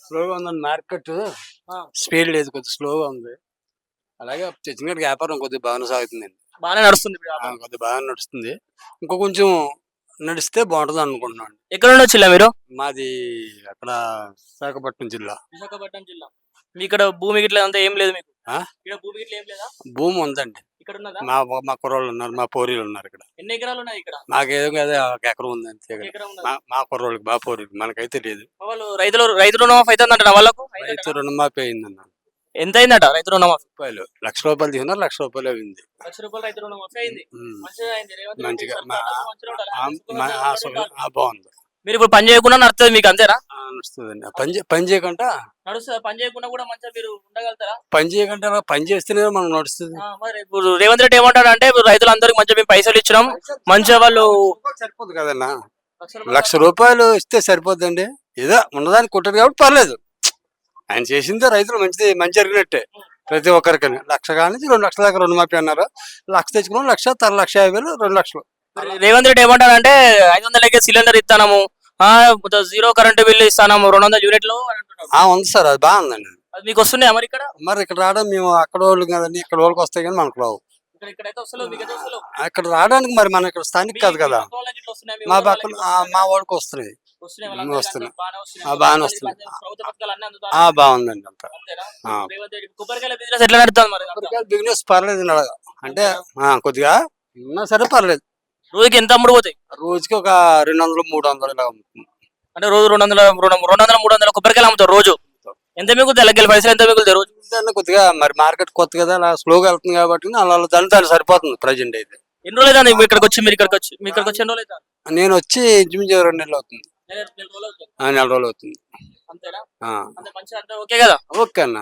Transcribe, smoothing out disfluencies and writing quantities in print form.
స్లోగా ఉందండి market. Speed లేదు, కొద్దిగా స్లోగా ఉంది. అలాగే చచ్చినట్టు వ్యాపారం కొద్దిగా బాగానే సాగుతుందండి. బాగానే నడుస్తుంది ఇప్పుడు వ్యాపారం. కొద్దిగా బాగా నడుస్తుంది. ఇంకో కొంచెం నడిస్తే బాగుంటుంది అనుకుంటున్నాను. ఎక్కడ నుండి వచ్చిల్లా మీరు? మాది అక్కడ విశాఖపట్నం జిల్లా. విశాఖపట్నం జిల్లా. మీ ఇక్కడ భూమి గిట్ల అంతా ఏం లేదు మీకు? ఆ? ఇక్కడ భూమి గిట్ల ఏం లేదా? భూమి ఉందండి. ఇక్కడ ఉన్నదా? మా మా కుర్రోళ్ళు ఉన్నారు, మా పోరీలు ఉన్నారు ఇక్కడ. ఎన్ని ఎకరాలు ఉన్నాయి ఇక్కడ? మాకేదో కదా ఒక ఎకరం ఉంది అంతే ఒక ఇక్కడ. ఎకరం ఉన్నది. మా కుర్రోళ్ళకి, మా పోరీలు, మనకైతే లేదు. వాళ్ళు రైతు రుణమాఫీ అవుతుందంట వాళ్ళకు? రైతు రుణమాఫీ అయిందన్న. ఎంత అయిందట రైతు రుణమాఫీ? రూపాయలు తీసుకున్నారు, ₹1,00,000 అయింది. ₹1,00,000 రైతు రుణమాఫీ అయింది. ఉమ్. మంచిగా అయింది. రేవంత్ రెడ్డి మంచిగా సర్కార్ మంచిగా ఉండాలి. బాగుంది. మీరు ఇప్పుడు పని చేయకుండా నడుస్తుంది మీకు, అంతేనా? నడుస్తుందండి. పని చేయకుండా నడుస్తుందా? పని చేయకుండా కూడా మంచిగా మీరు ఉండగలుగుతారా? పని చేయకుండా అలా పని చేస్తేనే మనకు నడుస్తుంది. మరి ఇప్పుడు రేవంత్ రెడ్డి ఏమంటాడు అంటే రైతులందరికి మంచిగా మేము పైసలు ఇచ్చినాం, మంచిగా వాళ్ళు సరిపోదు కదన్నా. ₹1,00,000 ఇస్తే సరిపోద్దండి. ఏదో ఉన్నదానికి కొట్టారు కాబట్టి పర్లేదు. ఆయన చేసిందే రైతులు మంచి జరిగినట్టే ప్రతి ఒక్కరికి. 1,00,000 కాడి నుంచి 2,00,000 దాకా రుణమాఫీ అన్నారు. 1,00,000 తెచ్చుకున్నాం, 1,00,000, 1,50,000, 2,00,000. రేవంత్ రెడ్డి ఏమంటాడంటే 500 సిలిండర్ ఇస్తాము, జీరో కరెంట్ బిల్లు ఇస్తాము, 200 యూనిట్లు ఉంది సార్, అది బాగుందండి. అది మీకు వస్తున్నాయి మరి ఇక్కడ? మరి ఇక్కడ రావడం మేము అక్కడ వాళ్ళు కదండి, ఇక్కడ వాళ్ళకి వస్తాయి కానీ మనకు రావు. అక్కడ రావడానికి మరి మన ఇక్కడ స్థానిక్ కాదు కదా. మా పక్కన మా వాళ్ళకి వస్తున్నాయి. వస్తున్నాయి, బాగానే వస్తున్నాయి. బాగుందండి అంతా. ఎట్లా నడుస్తుంది మరి? బిజినెస్ పర్లేదు అంటే కొద్దిగా ఉన్నా సరే పర్లేదు. రోజుకి ఎంత అమ్ముడు పోతాయి? రోజుకి ఒక 200, 300 ఇలా ఉంటుంది. అంటే రోజు 200, 300 కొబ్బరికాయలు అమ్ముతారు రోజు. ఎంత మిగులుతాయి? లెక్కలు పైసలు ఎంత మిగులుతాయి రోజు? కొద్దిగా మరి మార్కెట్ కొత్త కదా, అలా స్లోగా వెళ్తుంది కాబట్టి అలా దాని సరిపోతుంది ప్రజెంట్ అయితే. ఎన్ని రోజులు అయితే మీరు ఇక్కడికి వచ్చి ఎన్ని రోజులు అయితే? నేను వచ్చి ఇంచుమించు 2 నెలలు అవుతుంది. 4 నెలలు అవుతుంది. అంతేనా? ఓకే కదా? ఓకే అన్న.